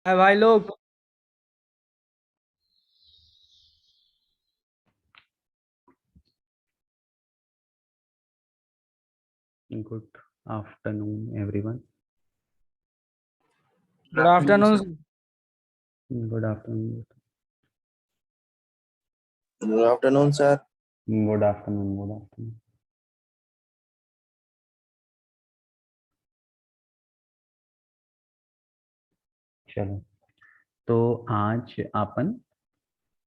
है भाई लोग। Good afternoon, everyone. Good afternoon. Good afternoon. Good afternoon, sir. Good afternoon. Good afternoon. चलो, तो आज अपन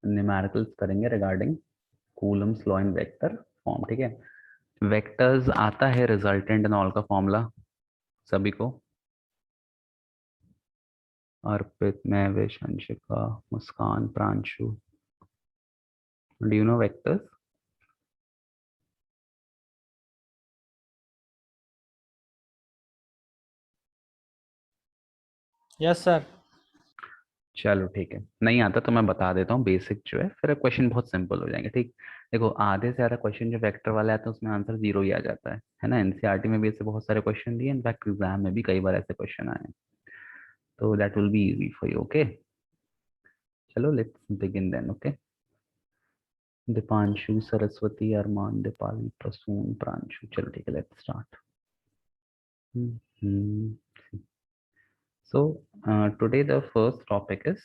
न्यूमेरिकल्स करेंगे regarding Coulomb's law in vector form. ठीक है, वेक्टर्स आता है रिजल्टेंट एंड ऑल का फॉर्मूला सभी को। Arpit, Mahvesh, Anshika, Muskan, Pranshu, do you know vectors? Yes sir. चलो ठीक है, नहीं आता तो मैं बता देता हूँ बेसिक जो है, फिर क्वेश्चन बहुत सिंपल हो जाएंगे। ठीक, देखो आधे से ज्यादा क्वेश्चन जो वेक्टर वाला आता है उसमें आंसर जीरो ही आ जाता है ना। एनसीईआरटी में भी ऐसे बहुत सारे क्वेश्चन दिए, इनफैक्ट एग्जाम में भी कई बार ऐसे क्वेश्चन आए हैं, तो that will be easy for you. Okay, चलो let's begin then. Okay, Deepanshu, Saraswati, Arman, Deepali, Prasoon, Pranshu. चलो ठीक है, let's start. So today the first topic is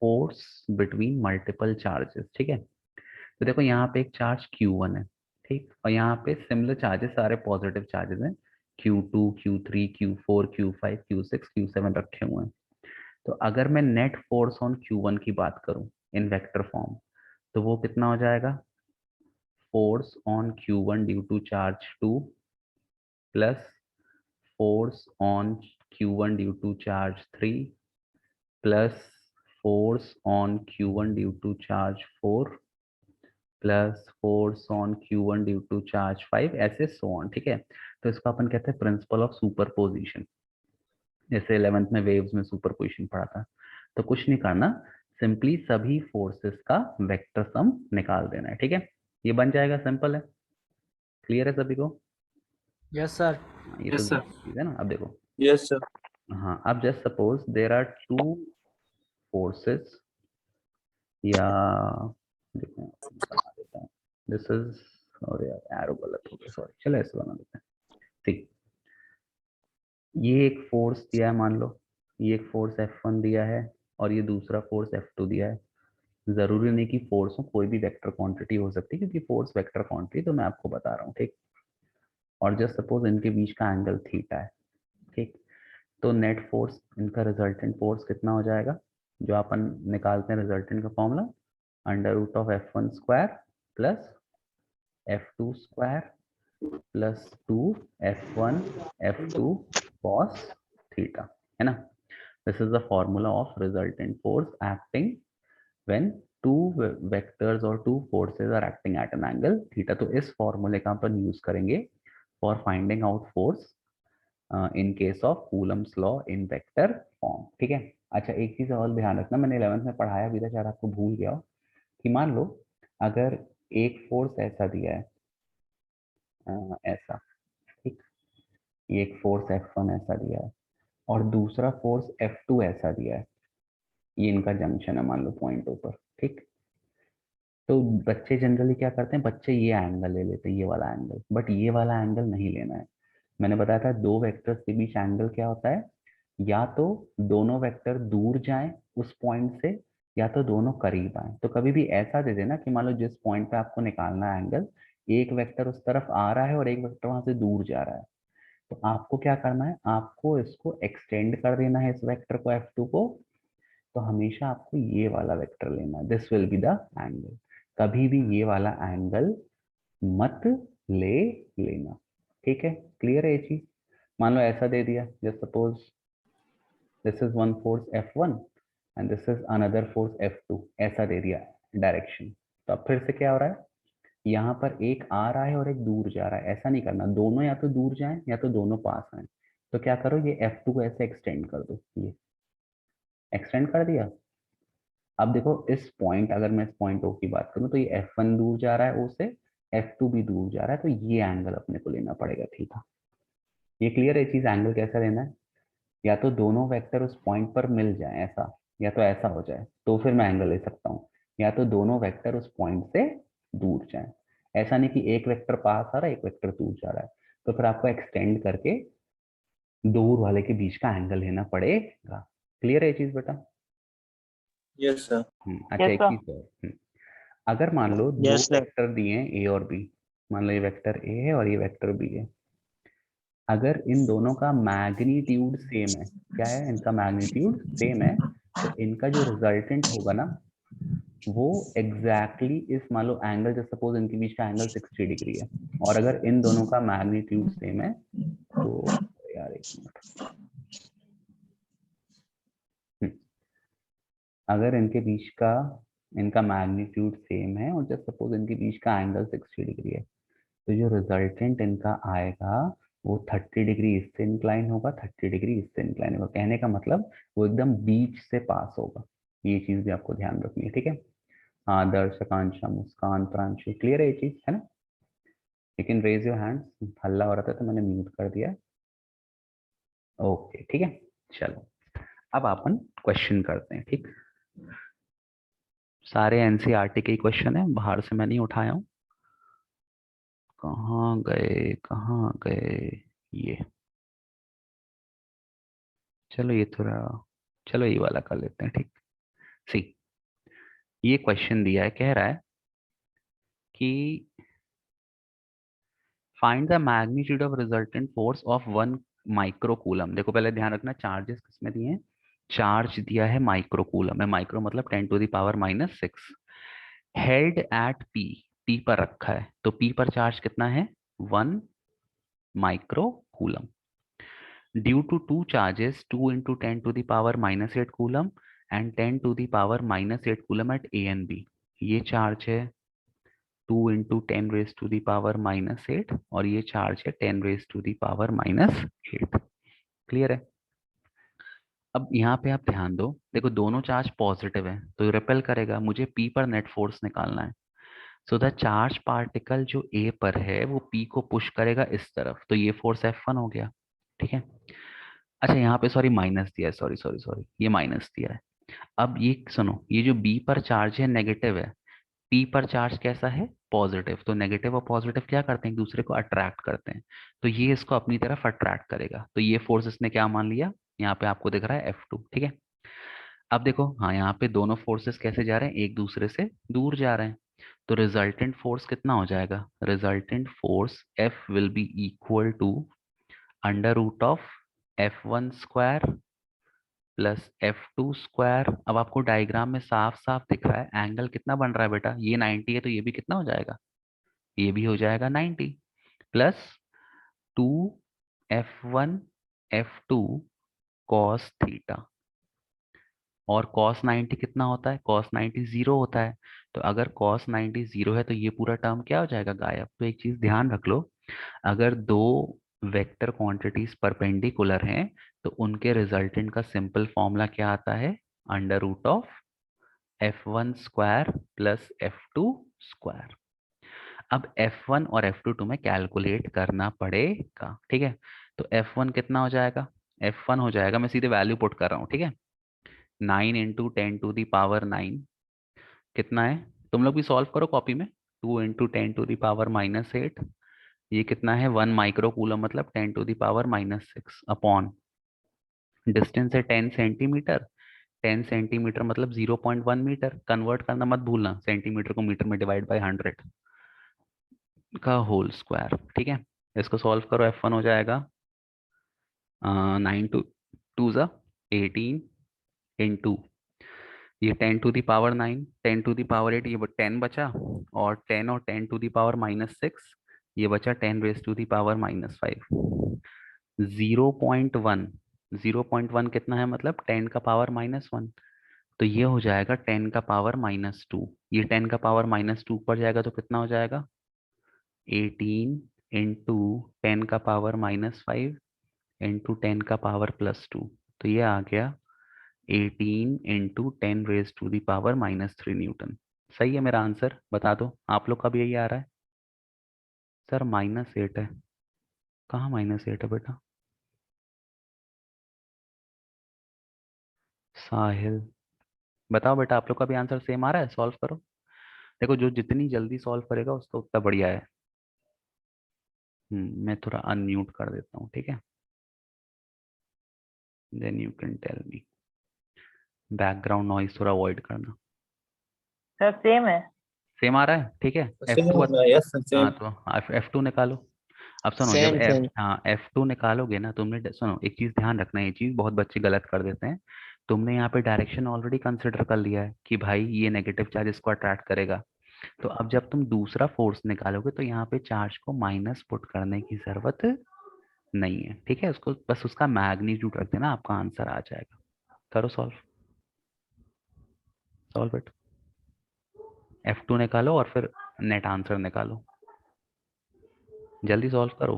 force between multiple charges. ठीक है, तो देखो यहाँ पे एक चार्ज Q1 है, ठीक, और यहाँ पे सिमिलर चार्जेस सारे पॉजिटिव चार्जेस हैं, Q2, Q3, Q4, Q5, Q6, Q7 रखे हुए हैं। तो अगर मैं नेट फोर्स ऑन Q1 की बात करूं इन वेक्टर फॉर्म, तो वो कितना हो जाएगा? Force on Q1 due to charge 2 plus force on Q1 due to charge 3 plus force on Q1 due to charge 4 plus force on Q1 due to charge 5, ऐसे so on. ठीक है, तो इसको अपन कहते हैं प्रिंसिपल ऑफ सुपरपोजिशन। जैसे 11th में waves में सुपरपोजिशन पढ़ा था। तो कुछ नहीं करना, सिंपली सभी फोर्सेस का वेक्टर सम निकाल देना है। ठीक है, ये बन जाएगा, सिंपल है, क्लियर है सभी को? Yes sir. हाँ, ये तो चीज है ना। अब देखो, Yes, sir. हाँ, अब just suppose there are two forces, या देखो बना देता हूँ, दिस इज, और यार एरो गलत हो गया, सॉरी, चलो ऐसे बना देते हैं। ठीक, ये एक फोर्स दिया है, मान लो ये एक फोर्स F1 दिया है और ये दूसरा फोर्स F2 दिया है। जरूरी नहीं कि फोर्स हो, कोई भी वेक्टर क्वांटिटी हो सकती है, क्योंकि फोर्स वेक्टर क्वांटिटी तो मैं आपको बता रहा हूँ। ठीक, और जस्ट सपोज इनके बीच का एंगल थीटा है। ठीक, तो नेट फोर्स, इनका रिजल्टेंट फोर्स कितना हो जाएगा, जो अपन निकालते हैं रिजल्टेंट का formula, under root of F1 square plus F2 square plus 2 F1 F2 cos थीटा, है ना। This is the formula of resultant force acting when two vectors or two forces are acting at an angle theta। तो इस फॉर्मूले का अपन use करेंगे for finding out force in case of Coulomb's law in vector form. ठीक है, अच्छा एक चीज और ध्यान रखना, मैंने 11th में पढ़ाया भी था, शायद आपको भूल गया हो, कि मान लो अगर एक फोर्स ऐसा दिया है, ऐसा, ठीक, ये एक फोर्स F1 ऐसा दिया है और दूसरा फोर्स F2 ऐसा दिया है, ये इनका जंक्शन है मान लो पॉइंट ऊपर। ठीक, तो बच्चे जनरली क्या करते हैं, बच्चे ये एंगल ले लेते हैं, ये वाला एंगल, बट ये वाला एंगल नहीं लेना है। मैंने बताया था दो वेक्टर्स के बीच एंगल क्या होता है, या तो दोनों वेक्टर दूर जाएं उस पॉइंट से, या तो दोनों करीब आए। तो कभी भी ऐसा दे देना कि मान लो जिस पॉइंट पे आपको निकालना है एंगल, एक वेक्टर उस तरफ आ रहा है और एक वेक्टर वहां से दूर जा रहा है, तो आपको क्या करना है, आपको इसको एक्सटेंड कर देना है, इस वेक्टर को F2 को। तो हमेशा आपको ये वाला वेक्टर लेना है, this will be the angle. कभी भी ये वाला एंगल मत ले लेना। ठीक है, क्लियर है ये चीज? मान लो ऐसा दे दिया, just suppose this is one force F1 and this is another force F2, ऐसा दे दिया डायरेक्शन। तो अब फिर से क्या हो रहा है, यहाँ पर एक आ रहा है और एक दूर जा रहा है, ऐसा नहीं करना, दोनों या तो दूर जाएं या तो दोनों पास आए। तो क्या करो, ये F2 को ऐसे एक्सटेंड कर दो, ये एक्सटेंड कर दिया। अब देखो इस पॉइंट, अगर मैं इस पॉइंट O की बात करूं, तो ये F1 दूर जा रहा है O से, F2 भी दूर जा रहा है, तो ये एंगल अपने को लेना पड़ेगा थीटा। ये क्लियर है चीज, एंगल कैसा लेना है? या तो दोनों वेक्टर उस पॉइंट पर मिल जाए ऐसा, या तो ऐसा हो जाए तो फिर मैं एंगल ले सकता हूँ, या तो दोनों वेक्टर उस पॉइंट से दूर जाए। ऐसा नहीं कि एक वेक्टर पास आ रहा है एक वेक्टर दूर जा रहा है, तो फिर आपको एक्सटेंड करके दूर वाले के बीच का एंगल लेना पड़ेगा। क्लियर है ये चीज बेटा? Yes, sir. अच्छा Yes, एक sir. चीज और, अगर मान लो दो Yes, sir. वेक्टर दिए हैं ए और बी, मान लो ये वेक्टर ए है और ये वेक्टर बी है, अगर इन दोनों का मैग्नीट्यूड सेम है, क्या है, इनका मैग्नीट्यूड सेम है, तो इनका जो रिजल्टेंट होगा ना वो एग्जैक्टली इस, मान लो एंगल, जैसे सपोज इनके बीच का एंगल 60 डिग्री है, और अगर इन दोनों का मैग्नीट्यूड सेम है तो, यार एक मिनट, अगर इनके बीच का, इनका मैग्नीट्यूड सेम है और जस्ट सपोज इनके बीच का एंगल 60 डिग्री है, तो जो रिजल्टेंट इनका आएगा वो 30 डिग्री इससे इंक्लाइन होगा, 30 डिग्री इससे इंक्लाइन होगा। कहने का मतलब वो एकदम बीच से पास होगा। ये चीज भी आपको ध्यान रखनी है, ठीक है? हाँ दर्शक, आंशा, मुस्कान, प्रांशु, क्लियर है ये चीज, है ना? लेकिन रेज योर हैंड, हल्ला हो रहा था तो मैंने म्यूट कर दिया। ओके ठीक है, चलो अब अपन क्वेश्चन करते हैं, ठीक? सारे एनसीईआरटी के क्वेश्चन है, बाहर से मैं नहीं उठाया हूँ। कहाँ गए कहाँ गए ये, चलो ये थोड़ा, चलो ये वाला कर लेते हैं, ठीक? सी, ये क्वेश्चन दिया है, कह रहा है कि find the magnitude of resultant force of 1 microcoulomb. देखो पहले ध्यान रखना चार्जेस किसमें दिए हैं, चार्ज दिया है माइक्रोकूलम में, माइक्रो मतलब 10⁻⁻⁶, हेल्ड एट पी, पी पर रखा है, तो पी पर चार्ज कितना है, 1 microcoulomb, due to two charges 2 × 10⁻⁻8 coulomb and 10⁻⁻8 coulomb at A and B. ये चार्ज है 2 × 10⁻⁻8 और ये चार्ज है 10⁻⁻8। क्लियर है? अब यहाँ पे आप ध्यान दो, देखो दोनों चार्ज पॉजिटिव है तो रिपेल करेगा, मुझे पी पर नेट फोर्स निकालना है। सो द चार्ज पार्टिकल जो ए पर है वो पी को पुश करेगा इस तरफ, तो ये फोर्स F1 हो गया, ठीक है? अच्छा यहाँ पे सॉरी माइनस दिया है, सॉरी सॉरी सॉरी, ये माइनस दिया है। अब ये सुनो, ये जो बी पर चार्ज है नेगेटिव है, पी पर चार्ज कैसा है, पॉजिटिव, तो नेगेटिव और पॉजिटिव क्या करते हैं, एक दूसरे को अट्रैक्ट करते हैं, तो ये इसको अपनी तरफ अट्रैक्ट करेगा, तो ये फोर्स इसने क्या मान लिया, यहाँ पे आपको दिख रहा है F2, ठीक है? अब देखो हाँ, यहाँ पे दोनों फोर्सेस कैसे जा रहे हैं, एक दूसरे से दूर जा रहे हैं, तो रिजल्टेंट फोर्स कितना हो जाएगा, resultant force F will be equal to √of F1 square plus F2 square. अब आपको डायग्राम में साफ साफ दिख रहा है एंगल कितना बन रहा है बेटा, ये 90 है तो ये भी कितना हो जाएगा, ये भी हो जाएगा 90, plus 2 F1 F2 cos theta, और cos 90 कितना होता है, cos 90 जीरो होता है, तो अगर cos 90 जीरो है तो ये पूरा टर्म क्या हो जाएगा, गायब। तो एक चीज ध्यान रख लो, अगर दो वेक्टर क्वांटिटीज परपेंडिकुलर हैं तो उनके रिजल्टेंट का सिंपल फॉर्मूला क्या आता है, √of F1 square plus F2 square. अब F1 और F2 तुम्हें कैलकुलेट करना पड़ेगा, ठीक है? तो F1 कितना हो जाएगा, F1 हो जाएगा, मैं सीधे वैल्यू पुट कर रहा हूँ, ठीक है? 9 × 10⁻⁹ कितना है, तुम लोग भी सॉल्व करो कॉपी में, 2 × 10⁻⁸, ये कितना है, 1 माइक्रो कूलम मतलब 10⁻⁻6 अपॉन, डिस्टेंस है 10 सेंटीमीटर, 10 सेंटीमीटर मतलब 0.1 मीटर, कन्वर्ट करना मत भूलना, सेंटीमीटर को मीटर में डिवाइड बाय 100 का होल स्क्वायर, ठीक है? इसको सॉल्व करो, F1 हो जाएगा 9 × 2 = 18 इंटू ये 10⁻⁹, 10⁻8, ये 10 बचा, और 10 और 10⁻⁻6, ये बचा 10⁻⁻5। 0.1, 0.1 कितना है, मतलब 10⁻⁻1, तो ये हो जाएगा 10⁻⁻2, ये 10⁻⁻2 पर जाएगा तो कितना हो जाएगा, 18 इंटू 10⁻⁻5 इंटू 10⁻+2, तो ये आ गया 18 इंटू 10⁻⁻³ न्यूटन। सही है मेरा आंसर, बता दो आप लोग का भी यही आ रहा है? सर -8 है, कहाँ -8 है बेटा, साहिल बताओ बेटा, आप लोग का भी आंसर सेम आ रहा है? सॉल्व करो। देखो जो जितनी जल्दी सॉल्व करेगा उसका उतना बढ़िया है। मैं थोड़ा अनम्यूट कर देता हूँ, ठीक है? Then you can tell me. Background noise थोड़ा अवॉइड करना। सर सेम है। सेम आ रहा है, ठीक है। Same F2 होगा, yes sir, हाँ same. तो F2 निकालो। अब सुनो, जब सेम सेम। F2 निकालोगे ना तुमने, सुनो एक चीज ध्यान रखना, ये चीज बहुत बच्चे गलत कर देते हैं। तुमने यहाँ पे डायरेक्शन ऑलरेडी कंसिडर कर लिया है कि भाई ये नेगेटिव चार्ज इसको अट्रैक्ट करेगा। तो अब जब तुम दूसरा फोर्स निकालोगे तो यहाँ पे चार्ज को माइनस पुट करने की जरूरत नहीं है, ठीक है? उसको बस उसका मैग्नीट्यूड रख देना, आपका आंसर आ जाएगा। करो सॉल्व, सॉल्व इट। F2 निकालो और फिर नेट आंसर निकालो, जल्दी सॉल्व करो।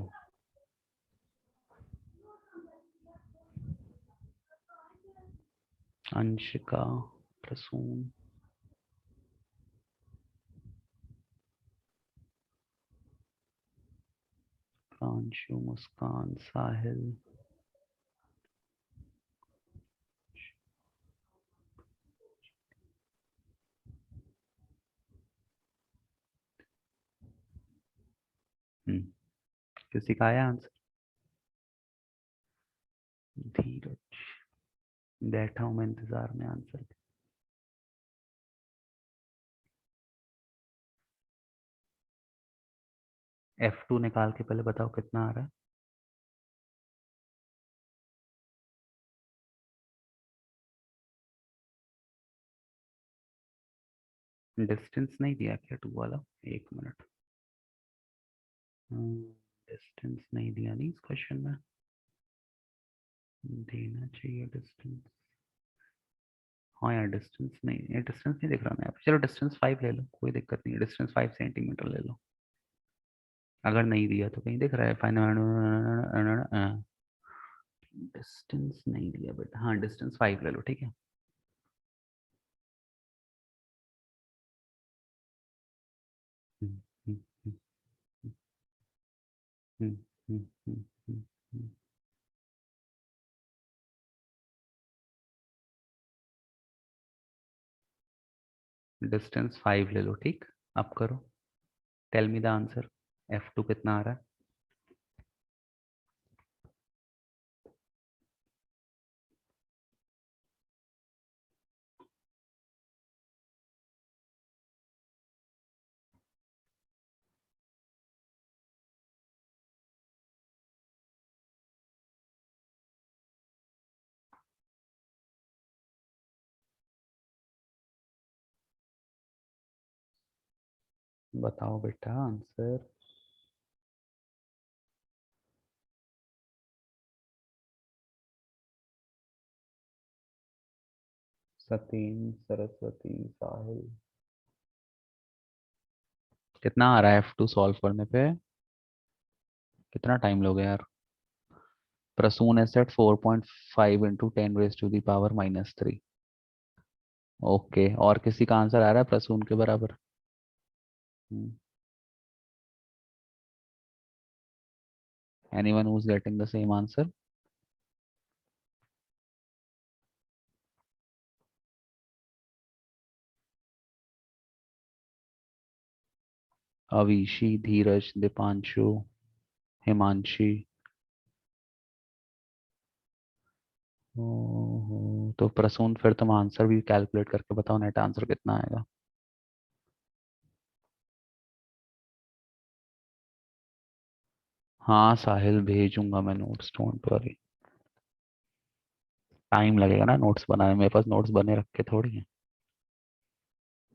अंशिका, प्रसून, प्रांशु, मुस्कान, साहिल। हम्म, किसी का आया आंसर? धीरज, बैठा हूं मैं इंतजार में आंसर के। F2 निकाल के पहले बताओ कितना आ रहा है। डिस्टेंस नहीं दिया क्या 2 वाला? एक मिनट, डिस्टेंस नहीं दिया नहीं इस क्वेश्चन में, देना चाहिए डिस्टेंस। हाँ यार डिस्टेंस नहीं, ये डिस्टेंस नहीं दिख रहा ना यहाँ पे। चलो डिस्टेंस 5 ले लो, कोई दिक्कत नहीं है, डिस्टेंस 5 सेंटीमीटर ले लो। अगर नहीं दिया तो कहीं दिख रहा है फाइनल। डिस्टेंस नहीं दिया बेटा, हाँ डिस्टेंस 5 ले लो, ठीक है। हम्म, हम्म, हम्म, हम्म, हम्म, हम्म, हम्म, हम्म। डिस्टेंस 5 ले लो, ठीक। अब करो, tell me the answer. F2 कितना आ रहा है? बताओ बेटा आंसर। सतीन, सरस्वती, साहिल, कितना आ रहा है F2 सॉल्व करने पे? कितना टाइम लोगे यार? प्रसून है सेट 4.5 इंटू 10⁻³ ओके, और किसी का आंसर आ रहा है प्रसून के बराबर? Anyone who is getting the same answer? Avishi, Dheeraj, Deepanshu, Himanshi. ओहो, तो प्रसून फिर तुम आंसर भी कैलकुलेट करके बताओ, नेट आंसर कितना आएगा? हाँ साहिल, भेजूंगा मैं नोट्स, डोंट वरी। टाइम लगेगा ना नोट्स बनाने में, मेरे पास नोट्स बने रखे थोड़ी हैं।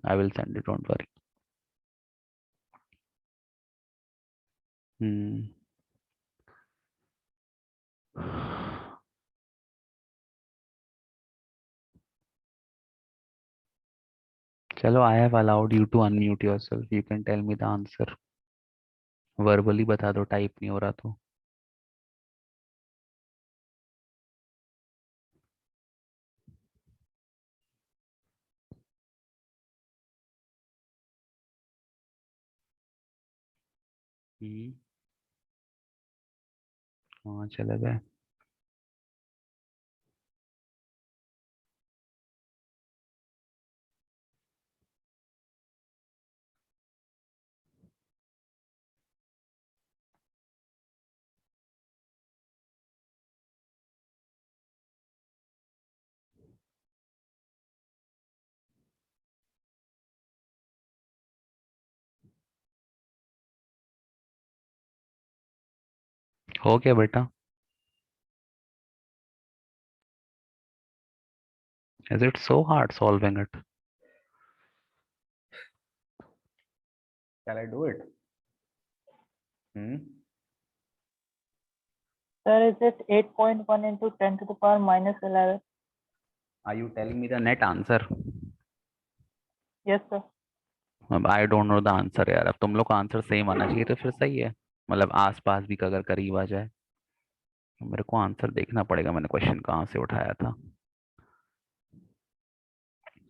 I will send it, don't worry. Hmm. चलो, I have allowed you to unmute yourself, you can tell me the answer. Verbally बता दो, टाइप नहीं हो रहा तो। हम्म। हाँ चले गए। हो गया बेटा? Is it so hard solving it? Shall I do it? Sir, is it 8.1 into 10 to the power minus 11? Are you telling me the net answer? Yes, sir. अब I don't know the answer यार। अब तुम लोग का answer same आना चाहिए तो फिर सही है, मतलब आसपास भी अगर करीब आ जाए। मेरे को आंसर देखना पड़ेगा मैंने क्वेश्चन कहाँ से उठाया था।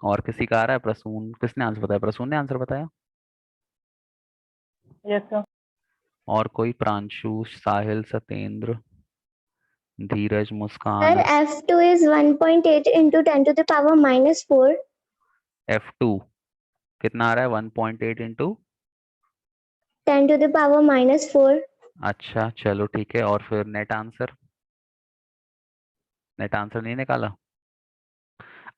और किसी का आ रहा है? प्रसून, किसने आंसर बताया? प्रसून ने आंसर बताया। Yes, sir. और कोई? प्रांशु, साहिल, सत्येंद्र, धीरज, Sir, Muskan. F2 is 1.8 into 10 to the power minus 4. F2 कितना आ रहा है? 1.8 into 10 to the power minus 4. अच्छा चलो ठीक है। और फिर नेट आंसर? नेट आंसर नहीं निकाला?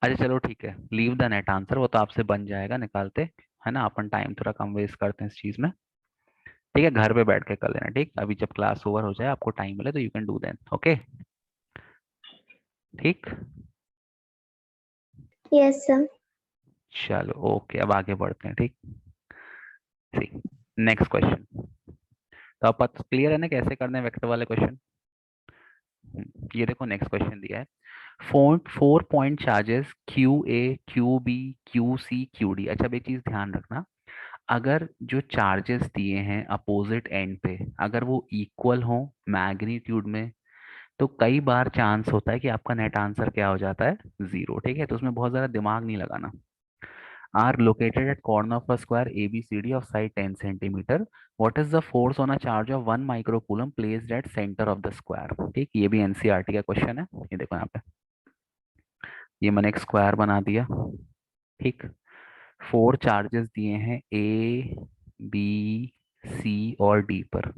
अच्छा चलो ठीक है, लीव द नेट आंसर, वो तो आपसे बन जाएगा निकालते, है ना। अपन टाइम थोड़ा कम वेस्ट करते हैं इस चीज में। ठीक है, घर पे बैठ के कर लेना। ठीक, अभी जब क्लास ओवर हो जाए आपको टाइम मिले तो you can do then. Okay ठीक, Yes, sir. चलो ओके, अब आगे बढ़ते हैं। ठीक, सी नेक्स्ट क्वेश्चन। तो अब क्लियर है ना कैसे करने हैं वेक्टर वाले क्वेश्चन? ये देखो नेक्स्ट क्वेश्चन दिया है। Four point charges Q A, Q B, Q C, Q D. अच्छा अब एक चीज ध्यान रखना, अगर जो चार्जेस दिए हैं अपोजिट एंड पे अगर वो इक्वल हो मैग्नीट्यूड में, तो कई बार चांस होता है कि आपका नेट आंसर क्या हो जाता है? जीरो। ठीक है, तो उसमें बहुत ज्यादा दिमाग नहीं लगाना। Are located at corner of a square ABCD of side 10 centimetre, what is the force on a charge of 1 microcoulomb placed at centre of the square. ठीक, ये भी एनसीईआरटी का क्वेश्चन है। ये देखो यहाँ पे, ये मैंने एक स्क्वायर बना दिया। ठीक, फोर चार्जेस दिए हैं A B C और D पर।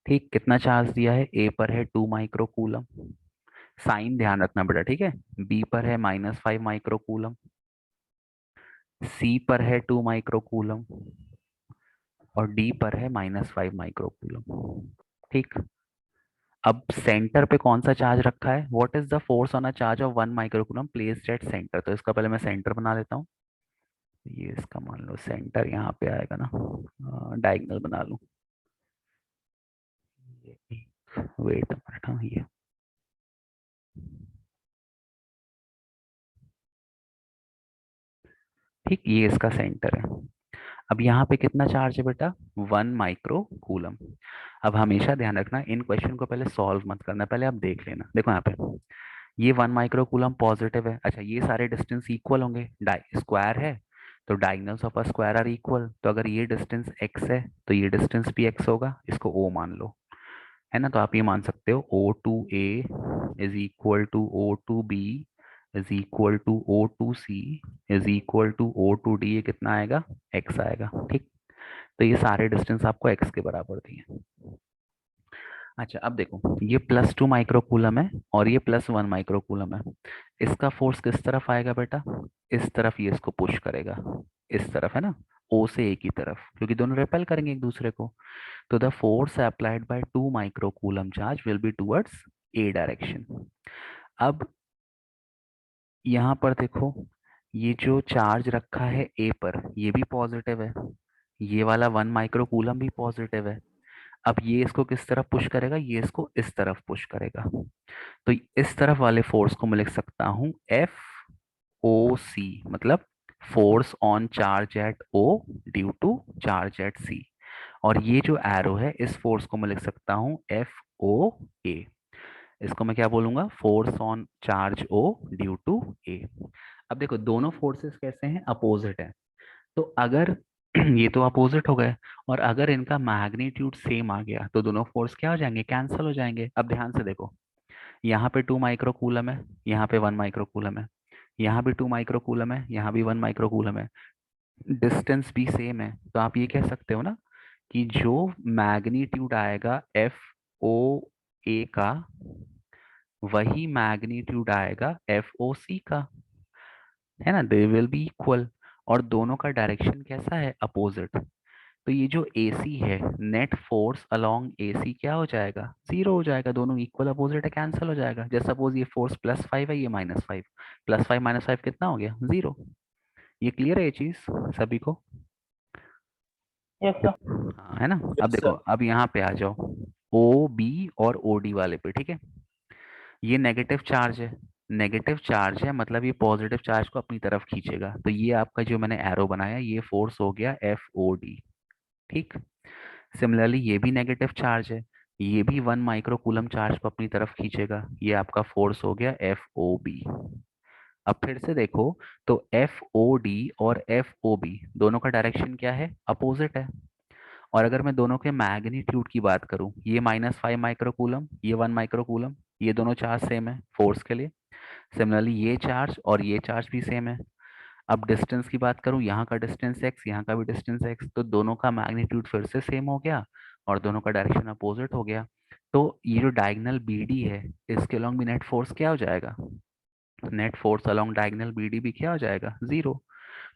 ठीक, कितना चार्ज दिया है? A पर है 2 माइक्रोकूलम, साइन ध्यान रखना बेटा। ठीक है, B पर है -5 माइक्रोकूलम, C पर है 2 माइक्रोकूलम और D पर है -5 माइक्रोकूलम। ठीक, अब सेंटर पे कौन सा चार्ज रखा है? What is the force on a charge of 1 microcoulomb placed at centre. तो इसका पहले मैं सेंटर बना लेता हूँ। ये इसका मान लो सेंटर यहाँ पे आएगा ना, डायगोनल बना लूँ। वेट मिनट, हाँ ये ठीक, ये इसका सेंटर है। अब यहाँ पे कितना चार्ज है बेटा? 1 माइक्रोकूलम। अब हमेशा ध्यान रखना, इन क्वेश्चन को पहले सॉल्व मत करना, पहले आप देख लेना। देखो यहाँ पे ये 1 माइक्रोकूलम पॉजिटिव है। अच्छा ये सारे डिस्टेंस इक्वल होंगे, स्क्वायर है तो diagonals of a square are equal. तो अगर ये डिस्टेंस x है तो ये डिस्टेंस भी x होगा, इसको O मान लो, है ना। तो आप ये मान सकते हो O2A is equal to O2B is equal to O2C is equal to O2D। ये कितना आएगा? x आएगा। ठीक, तो ये सारे डिस्टेंस आपको x के बराबर दिए। अच्छा अब देखो, ये +2 माइक्रोकूलम है और ये +1 माइक्रोकूलम है। इसका फोर्स किस तरफ आएगा बेटा? इस तरफ ये इसको पुश करेगा, इस तरफ, है ना, O से A की तरफ, क्योंकि दोनों रिपेल करेंगे एक दूसरे को। तो the force applied by 2 microcoulomb charge will be towards A direction. अब यहाँ पर देखो, ये जो चार्ज रखा है A पर ये भी पॉजिटिव है, ये वाला 1 माइक्रोकूलम भी पॉजिटिव है। अब ये इसको किस तरफ पुश करेगा? ये इसको इस तरफ पुश करेगा। तो इस तरफ वाले फोर्स को मैं लिख सकता हूं FOC, मतलब force on charge at O due to charge at C। और ये जो एरो है इस फोर्स को मैं लिख सकता हूं FOA। इसको मैं क्या बोलूंगा? Force on charge O due to A। अब देखो दोनों फोर्सेस कैसे हैं? अपोजिट है। तो अगर ये तो अपोजिट हो गए और अगर इनका मैग्नीट्यूड सेम आ गया तो दोनों फोर्स क्या हो जाएंगे? कैंसिल हो जाएंगे। अब ध्यान से देखो, यहाँ पे 2 माइक्रोकूलम है, यहाँ पे 1 माइक्रोकूलम है, यहाँ भी 2 माइक्रोकूलम है, यहाँ भी 1 माइक्रोकूलम है, डिस्टेंस भी सेम है। तो आप ये कह सकते हो ना कि जो मैग्नीट्यूड आएगा FOA का वही मैग्नीट्यूड आएगा FOC का, है ना। They will be equal. और दोनों का डायरेक्शन कैसा है? अपोजिट। तो ये जो AC है, नेट फोर्स अलोंग AC क्या हो जाएगा? 0 हो जाएगा। दोनों इक्वल अपोजिट है, कैंसिल हो जाएगा। जैसे सपोज ये फोर्स +5 है, ये -5, +5 -5 कितना हो गया? 0। ये क्लियर है ये चीज सभी को? Yes, sir. हाँ, है ना? अब Yes, देखो, sir. अब यहाँ पे आ जाओ, OB और OD वाले पे, ठीक है? ये नेगेटिव चार्ज है, नेगेटिव चार्ज है मतलब ये पॉजिटिव चार्ज को अपनी तरफ खींचेगा। तो ये आपका जो मैंने एरो बनाया, ये फोर्स हो गया FOD, ठीक। सिमिलरली ये भी नेगेटिव चार्ज है, ये भी 1 माइक्रो कूलम चार्ज को अपनी तरफ खींचेगा, ये आपका फोर्स हो गया FOB। अब फिर से देखो, तो FOD और FOB दोनों का डायरेक्शन क्या है? अपोजिट है। और अगर मैं दोनों के मैग्नीट्यूड की बात करूं, ये -5 माइक्रोकूलम, ये 1 माइक्रोकूलम, ये दोनों चार्ज सेम है फोर्स के लिए। सिमिलरली ये चार्ज और ये चार्ज भी सेम है। अब डिस्टेंस की बात करूं, यहाँ का डिस्टेंस x, यहाँ का भी डिस्टेंस x, तो दोनों का मैग्नीट्यूड फिर से सेम हो गया और दोनों का डायरेक्शन अपोजिट हो गया। तो ये जो डायगोनल BD है, इसके अलोंग भी नेट फोर्स क्या हो जाएगा? Net force along diagonal BD भी क्या हो जाएगा? 0।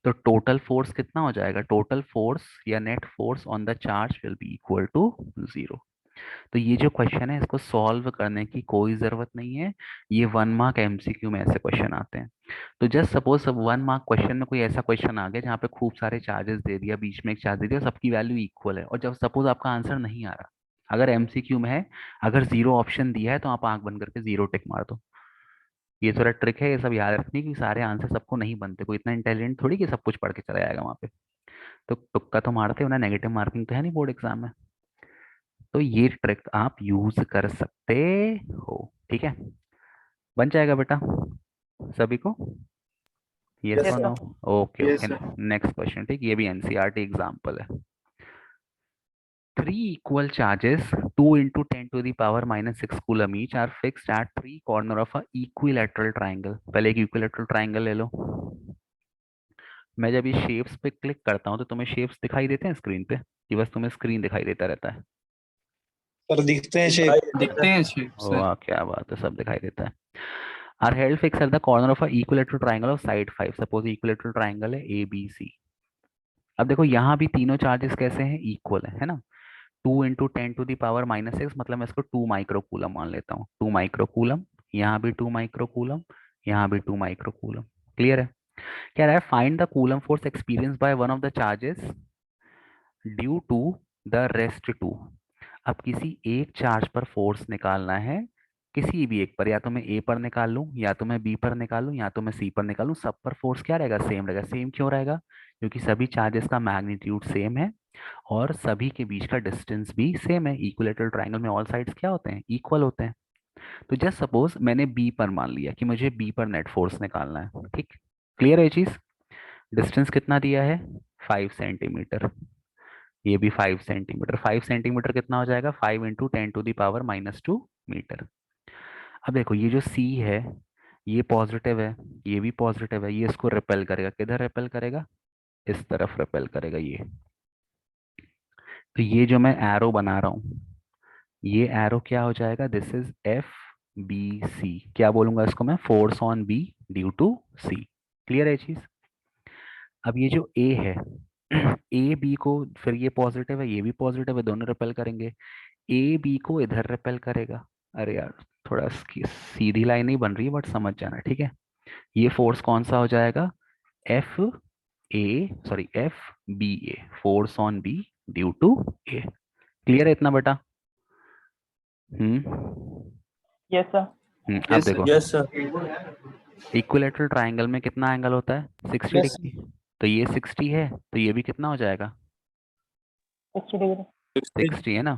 तो टोटल फोर्स कितना हो जाएगा? टोटल फोर्स या net force on the charge will be equal to 0। तो ये जो क्वेश्चन है, इसको सॉल्व करने की कोई जरूरत नहीं है। ये 1 मार्क MCQ में ऐसे क्वेश्चन आते हैं। तो जस्ट सपोज सब 1 मार्क क्वेश्चन में कोई ऐसा क्वेश्चन आ गया जहाँ पे खूब सारे चार्जेस दे दिया, बीच में एक चार्ज दे दिया, सबकी वैल्यू इक्वल है, और जब सपोज आपका आंसर नहीं आ रहा, अगर MCQ में है, अगर 0 ऑप्शन दिया है, तो आप आंख बंद करके 0 टिक मार दो। ये थोड़ा ट्रिक है, ये सब याद रखने की। सारे आंसर सबको नहीं बनते, कोई इतना इंटेलिजेंट थोड़ी कि सब कुछ पढ़ के चला जाएगा वहां पे। तो तुक्का तो मारते हो ना, नेगेटिव मार्किंग तो है नहीं बोर्ड एग्जाम में। तो ये ट्रिक आप यूज कर सकते हो, ठीक है? बन जाएगा बेटा सभी को? यस Yes, और Yes, sir. sir. No? Okay Yes, okay, sir. Next question, ठीक। ये भी NCERT एग्जाम्पल है। 3 equal charges 2 into 10 to the power -6 coulomb each are fixed at 3 corner of a equilateral triangle। पहले एक equilateral triangle ले लो। मैं जब ये शेप्स पे क्लिक करता हूँ, तो तुम्हें शेप्स दिखाई देते हैं स्क्रीन पे, कि बस तुम्हें स्क्रीन दिखाई देता रहता है? सर दिखते हैं शेप। दिखाई देता दिखते है. हैं शेप से। वाह क्या बात है, सब दिखाई देता है। Are held fix at the corner of a equilateral triangle of side 5। Suppose equilateral triangle है ABC। अब देखो यहाँ भी तीनों चार्जेस कैसे हैं? इक्वल है ना? 2 इंटू 10 टू द पावर -6, मतलब मैं इसको 2 माइक्रोकूलम मान लेता हूँ। 2 माइक्रोकूलम, यहाँ भी 2 माइक्रोकूलम, यहाँ भी 2 माइक्रोकूलम। क्लियर है? कह रहा है find the coulomb force experience by one of the charges due to the rest two. अब किसी एक चार्ज पर फोर्स निकालना है, किसी भी एक पर, या तो मैं A पर निकाल लूं, या तो मैं B पर निकाल लूं, या तो मैं C पर निकाल लूं, सब पर फोर्स क्या रहेगा? सेम रहेगा। सेम क्यों रहेगा? क्योंकि सभी चार्जेस का मैग्नीट्यूड सेम है और सभी के बीच का डिस्टेंस भी सेम है। इक्विलेटरल ट्रायंगल में ऑल साइड्स क्या होते हैं? इक्वल होते हैं। तो जस्ट सपोज मैंने B पर मान लिया कि मुझे B पर नेट फोर्स निकालना है, ठीक। क्लियर है ये चीज? डिस्टेंस कितना दिया है? 5 सेंटीमीटर। ये भी 5 सेंटीमीटर। 5 सेंटीमीटर कितना हो जाएगा? 5 into 10 to the power -2 metre. अब देखो, ये जो C है, ये पॉजिटिव है, ये भी पॉजिटिव है, ये इसको रिपेल करेगा। किधर रिपेल करेगा? इस तरफ रिपेल करेगा ये। तो ये जो मैं एरो बना रहा हूं, ये एरो क्या हो जाएगा? This is FBC। क्या बोलूंगा इसको मैं? Force on B due to C। Clear है ये चीज? अब ये जो A है, A B को, फिर ये पॉजिटिव है, ये भी पॉजिटिव है, दोनों रिपेल करेंगे। A B को इधर रिपेल करेगा। अरे यार, थोड़ा इसकी सीधी लाइन नहीं बन रही है, बट समझ जाना, ठीक है? ये फोर्स कौन सा हो जाएगा? FBA, force on B due to A। Clear है इतना बेटा? Hmm Yes, sir. अब Yes, sir. देखो, Yes, sir. इक्विलेटरल ट्रायंगल में कितना एंगल होता है? 60 Yes, डिग्री। तो ये 60 है, तो ये भी कितना हो जाएगा? 60 degree. 60 है ना?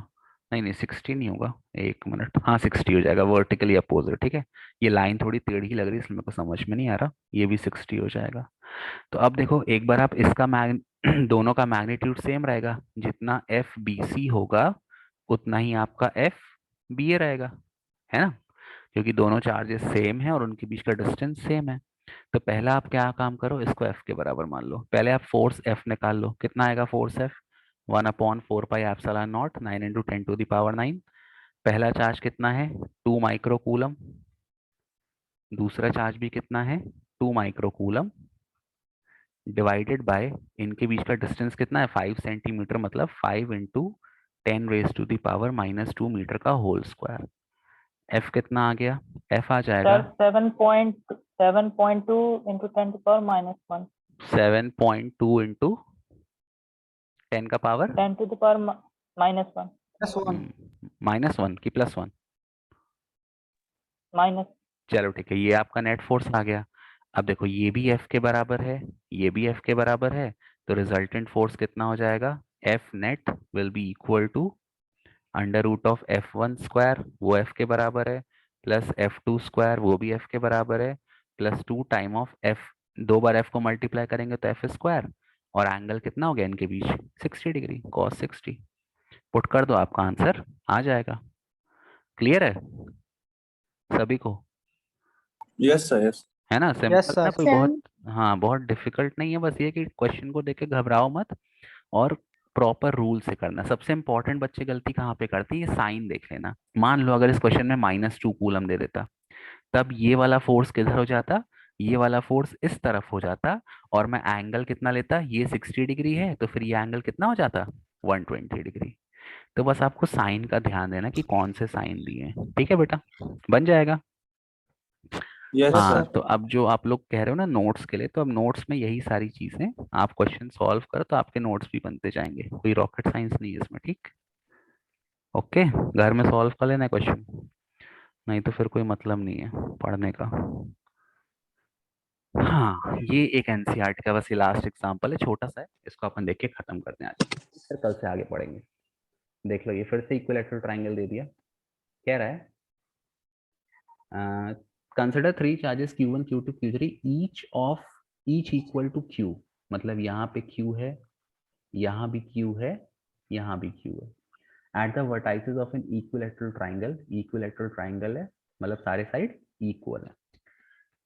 नहीं नहीं, 60 नहीं होगा, एक मिनट। हाँ 60 हो जाएगा, वर्टिकली अपोजिट, ठीक है? ये लाइन थोड़ी टेढ़ी लग रही है, इसलिए मेरे को समझ में नहीं आ रहा। ये भी 60 हो जाएगा। तो अब देखो, एक बार आप इसका दोनों का मैग्नीट्यूड सेम रहेगा। जितना FBC होगा, उतना ही आपका FBA रहेगा, है ना? क्योंकि दोनों चार्जेस सेम है और उनके बीच का डिस्टेंस सेम है। तो पहला आप क्या काम करो, इसको F के बराबर मान लो। पहले आप फोर्स F निकाल लो। कितना आएगा force F? 1/4πε0, 9 into 10 to the power 9। पहला चार्ज कितना है? 2 माइक्रोकूलम। दूसरा चार्ज भी कितना है? 2 माइक्रोकूलम। डिवाइडेड बाय इनके बीच का डिस्टेंस कितना है 5 सेंटीमीटर, मतलब 5 इंटू 10⁻⁻² मीटर का होल स्क्वायर। एफ कितना आ गया? एफ आ जाएगा sir 7.2 into 10 to the power -1. 7.2 into 10 का पावर 10 to the power -1. +1. -1 की +1। Minus. चलो ठीक है, ये आपका नेट फोर्स आ गया। अब देखो ये भी एफ के बराबर है, ये भी एफ के बराबर है, तो रिजल्टेंट फोर्स कितना हो जाएगा? F net will be equal to √f1² वो एफ के बराबर है, प्लस f2² वो भी एफ के बराबर है, plus 2 time of F, 2 bar F को मल्टीप्लाई करेंगे तो एफ स्क्वायर, और एंगल कितना हो गया इनके बीच? 60 डिग्री, cos 60। पुट कर दो, आपका आंसर आ जाएगा। क्लियर है सभी को? Yes, sir. Yes. है ना, Yes, सिंपल sir. है, कोई Sir. बहुत हाँ बहुत डिफिकल्ट नहीं है। बस ये कि क्वेश्चन को देख के घबराओ मत, और प्रॉपर रूल से करना। सबसे इंपॉर्टेंट बच्चे गलती कहाँ पे करते हैं, ये साइन देख लेना। मान लो अगर इस क्वेश्चन में -2 कूलम दे देता, तब ये वाला फोर्स किधर हो जाता? ये वाला फोर्स इस तरफ हो जाता, और मैं एंगल कितना लेता? ये 60 डिग्री है, तो फिर ये एंगल कितना हो जाता? 120 डिग्री। तो बस आपको साइन का ध्यान देना कि कौन से साइन दिए हैं, ठीक है बेटा, बन जाएगा। Yes, Yes, हाँ, sir. sir. तो अब जो आप लोग कह रहे हो ना नोट्स के लिए, तो अब नोट्स में यही सारी चीजें आप क्वेश्चन सॉल्व करो तो आपके नोट्स भी बनते जाएंगे, कोई रॉकेट साइंस नहीं है इसमें, ठीक? ओके, घर में सॉल्व कर लेना क्वेश्चन, नहीं तो फिर कोई मतलब नहीं है पढ़ने का। हाँ, ये एक एनसीईआरटी का बस ये लास्ट एग्जांपल है, छोटा सा है, इसको अपन देख के खत्म करते हैं आज, फिर कल से आगे पढ़ेंगे। देख लो, ये फिर से इक्विलैटरल ट्रायंगल दे दिया। कह रहा है consider 3 charges Q1 Q2 Q3 each equal to Q, मतलब यहाँ पे Q है, यहाँ भी Q है, यहाँ भी Q है, at the vertices of an equilateral triangle. Equilateral triangle है मतलब सारे साइड इक्वल है।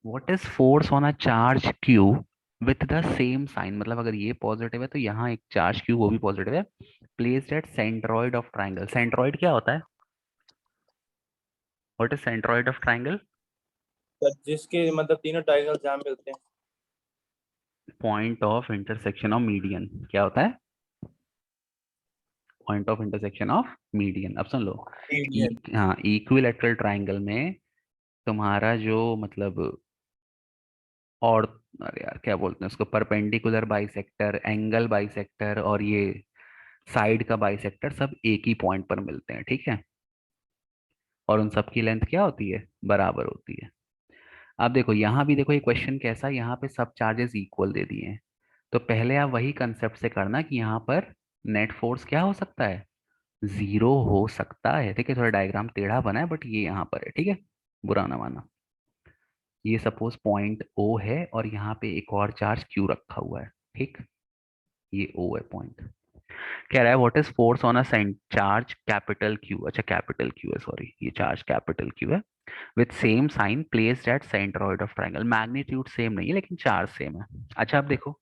What is force on a charge Q with the same sign, मतलब अगर ये पॉजिटिव है तो यहाँ एक चार्ज Q वो भी पॉजिटिव है, placed at centroid of triangle. Centroid क्या होता है? What is centroid of triangle? Sir, जिसके मतलब तीनों डायगोनल जहाँ मिलते हैं। Point of intersection of median. क्या होता है? Point of intersection of median. अब सुन लो, Median. हाँ, इक्विलैटरल ट्रायंगल में तुम्हारा जो मतलब, और अरे यार क्या बोलते हैं उसको, परपेंडिकुलर बाइसेक्टर, एंगल बाइसेक्टर, और ये साइड का बाइसेक्टर, सब एक ही पॉइंट पर मिलते हैं, ठीक है? और उन सब की लेंथ क्या होती है? बराबर होती है। अब देखो यहाँ भी देखो, ये क्वेश्चन कैसा है, यहाँ पे सब चार्जेस इक्वल दे दिए हैं, तो पहले आप वही कंसेप्ट से करना कि यहाँ पर नेट फोर्स क्या हो सकता है? 0 हो सकता है। ठीक है, थोड़ा डायग्राम टेढ़ा बना है, बट ये यहाँ पर है, ठीक है, बुरा ना माना। ये सपोज पॉइंट O है, और यहाँ पे एक और चार्ज Q रखा हुआ है, ठीक, ये O है पॉइंट। कह रहा है what is force on a charge capital Q, अच्छा कैपिटल Q है, सॉरी, ये चार्ज कैपिटल Q है, with same sign placed at centroid of triangle. Magnitude same नहीं है लेकिन चार्ज सेम है। अच्छा अब देखो,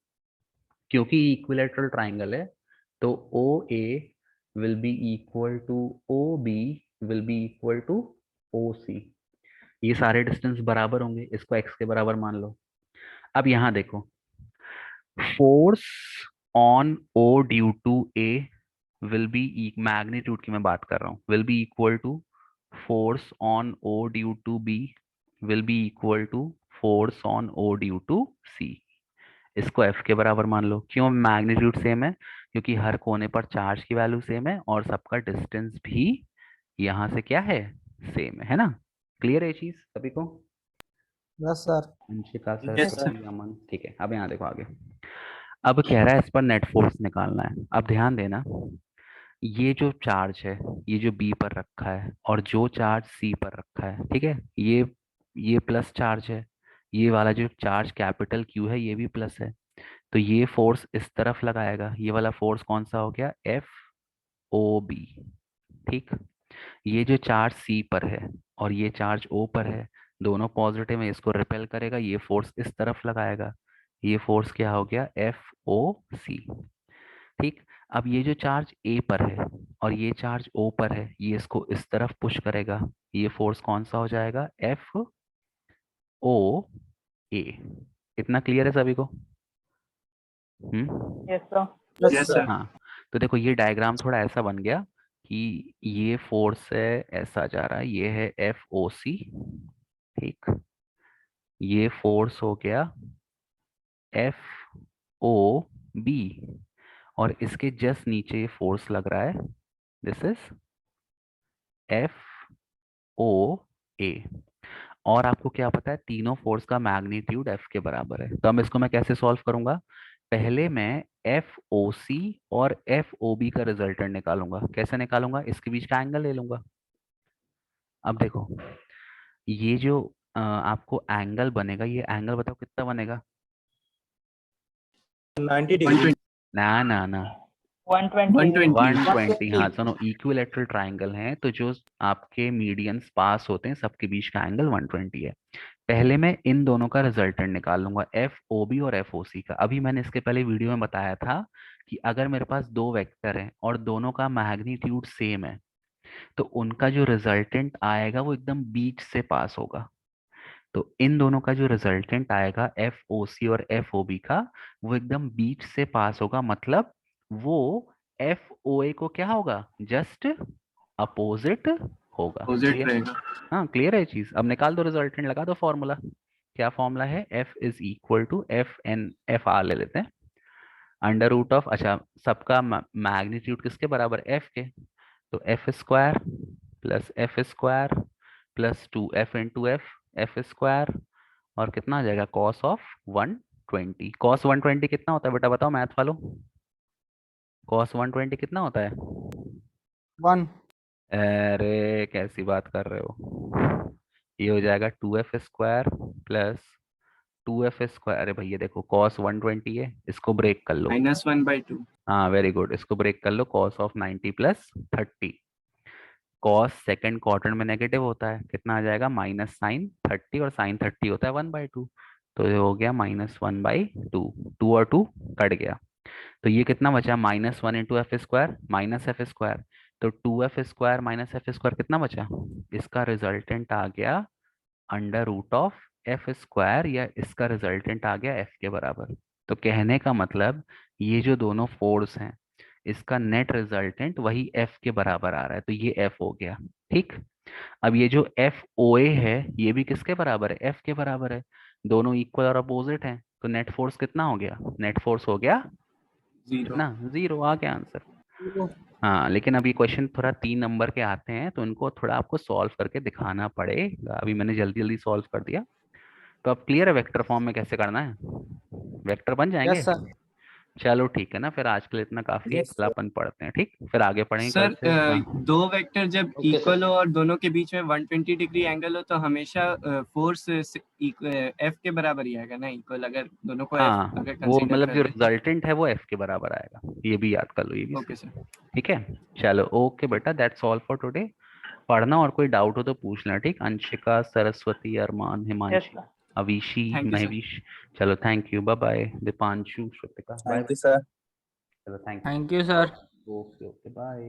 क्योंकि इक्विलैटरल ट्रायंगल है, तो OA will be equal to OB will be equal to OC। ये सारे डिस्टेंस बराबर होंगे, इसको x के बराबर मान लो। अब यहाँ देखो, force on O due to A will be, magnitude की मैं बात कर रहा हूँ, will be equal to force on O due to B will be equal to force on O due to C। इसको F के बराबर मान लो। क्यों? मैग्नीट्यूड सेम है, क्योंकि हर कोने पर चार्ज की वैल्यू सेम है, और सबका डिस्टेंस भी यहाँ से क्या है? सेम है ना? क्लियर है ये चीज सभी को? Yes, sir. Anshika sir, Yes, sir. श्रुति, अमन, ठीक है। अब यहाँ देखो आगे, अब कह रहा है इस पर नेट फोर्स निकालना है। अब ध्यान देना, ये जो चार्ज है, ये जो B पर रखा है, और जो चार्ज C पर रखा है, ठीक है, ये प्लस चार्ज है, ये वाला जो चार्ज कैपिटल Q है ये भी प्लस है, तो ये फोर्स इस तरफ लगाएगा। ये वाला फोर्स कौन सा हो गया? FOB, ठीक। ये जो चार्ज C पर है और ये चार्ज O पर है, दोनों पॉजिटिव है, इसको रिपेल करेगा, ये फोर्स इस तरफ लगाएगा, ये फोर्स क्या हो गया? FOC, ठीक। अब ये जो चार्ज A पर है और ये चार्ज O पर है, ये इसको इस तरफ पुश करेगा, ये फोर्स कौन सा हो जाएगा? FOA। इतना क्लियर है सभी को? Yes, sir. Yes, sir. हाँ, तो देखो ये डायग्राम थोड़ा ऐसा बन गया कि ये फोर्स है, ऐसा जा रहा है, ये है FOC, ठीक। ये फोर्स हो गया FOB और इसके जस्ट नीचे ये फोर्स लग रहा है, दिस इज FOA। और आपको क्या पता है, तीनों फोर्स का मैग्नीट्यूड F के बराबर है। तो अब इसको मैं कैसे सॉल्व करूंगा, पहले मैं FOC और FOB का रिजल्टेंट निकालूंगा। कैसे निकालूंगा, इसके बीच का एंगल ले लूंगा। अब देखो ये जो आपको एंगल बनेगा, ये एंगल बताओ कितना बनेगा। 90 डिग्री। ना ना ना 120. 120। हाँ सुनो, इक्विलैटरल ट्राइंगल है तो जो आपके मीडियंस पास होते हैं सबके बीच का एंगल 120 है। पहले मैं इन दोनों का रिजल्टेंट निकाल लूंगा, FOB और FOC का। अभी मैंने इसके पहले वीडियो में बताया था कि अगर मेरे पास दो वेक्टर हैं और दोनों का मैग्नीट्यूड सेम है तो उनका जो रिजल्टेंट आएगा वो एकदम बीच से पास होगा। तो इन दोनों का जो रिजल्टेंट आएगा FOC और FOB का, वो एकदम बीच से पास होगा, मतलब वो FOA को क्या होगा, जस्ट अपोजिट होगा। Clear? हाँ क्लियर है चीज। अब निकाल दो रिजल्टेंट, लगा दो फॉर्मूला। क्या फॉर्मूला है, F is equal to FR ले लेते हैं, अंडर रूट ऑफ, अच्छा सबका मैग्नीट्यूड किसके बराबर, F के, तो F square plus 2F into F square और कितना आ जाएगा, कॉस ऑफ 120। कॉस 120 कितना होता है बेटा, बताओ मैथ वालों, कॉस 120 कितना होता है। 1 अरे कैसी बात कर रहे हो, ये हो जाएगा 2F square plus 2F square. अरे भैया देखो कॉस 120 है, इसको ब्रेक कर लो, -1/2। हाँ वेरी गुड, इसको ब्रेक कर लो, cos of 90 plus 30। Cos second quadrant में नेगेटिव होता है, कितना आ जाएगा, माइनस साइन 30 और साइन 30 होता है 1/2, तो ये हो गया -1/2। 2 और 2 कट गया, तो ये कितना बचा, -1 into F square minus F square, तो 2F square minus F square कितना बचा, इसका रिजल्टेंट आ गया under root of F square, या इसका रिजल्टेंट आ गया F के बराबर। तो कहने का मतलब ये जो दोनों फोर्स हैं इसका नेट रिजल्टेंट वही F के बराबर आ रहा है, तो ये F हो गया, ठीक। अब ये जो FOA है ये भी किसके बराबर है, F के बराबर है, दोनों इक्वल और अपोजिट हैं, तो नेट फोर्स कितना हो गया, नेट फोर्स हो गया कितना, 0 आ गया आंसर। हाँ लेकिन अब ये क्वेश्चन थोड़ा 3 नंबर के आते हैं तो इनको थोड़ा आपको सॉल्व करके दिखाना पड़ेगा। अभी मैंने जल्दी जल्दी सॉल्व कर दिया। तो अब क्लियर है वेक्टर फॉर्म में कैसे करना है, वेक्टर बन जाएंगे। Yes sir. चलो ठीक है ना, फिर आज के लिए इतना काफी है, Yes, कल अपन पढ़ते हैं, ठीक, फिर आगे पढ़ेंगे सर कल से। हाँ। दो वेक्टर जब Okay, इक्वल हो और दोनों के बीच में 120 डिग्री एंगल हो तो हमेशा फोर्स F के बराबर ही आएगा ना, इक्वल, अगर दोनों को F हाँ अगर वो कंसीडर मतलब जो कर लें। रिजल्टेंट है वो F के बराबर आएगा, ये भी याद कर लो, ये भी ओके सर। ठीक है। चलो ओके बेटा, दैट्स ऑल फॉर टुडे। पढ़ना और कोई डाउट हो तो पूछ लेना, ठीक। अंशिका, सरस्वती, अरमान, Yes, Himanshi, sir. Avishi, Thank you, sir. Mahvish. चलो thank you, bye bye. Deepanshu, Shrutika, bye. thank you, sir. चलो thank thank you sir. You, okay okay bye.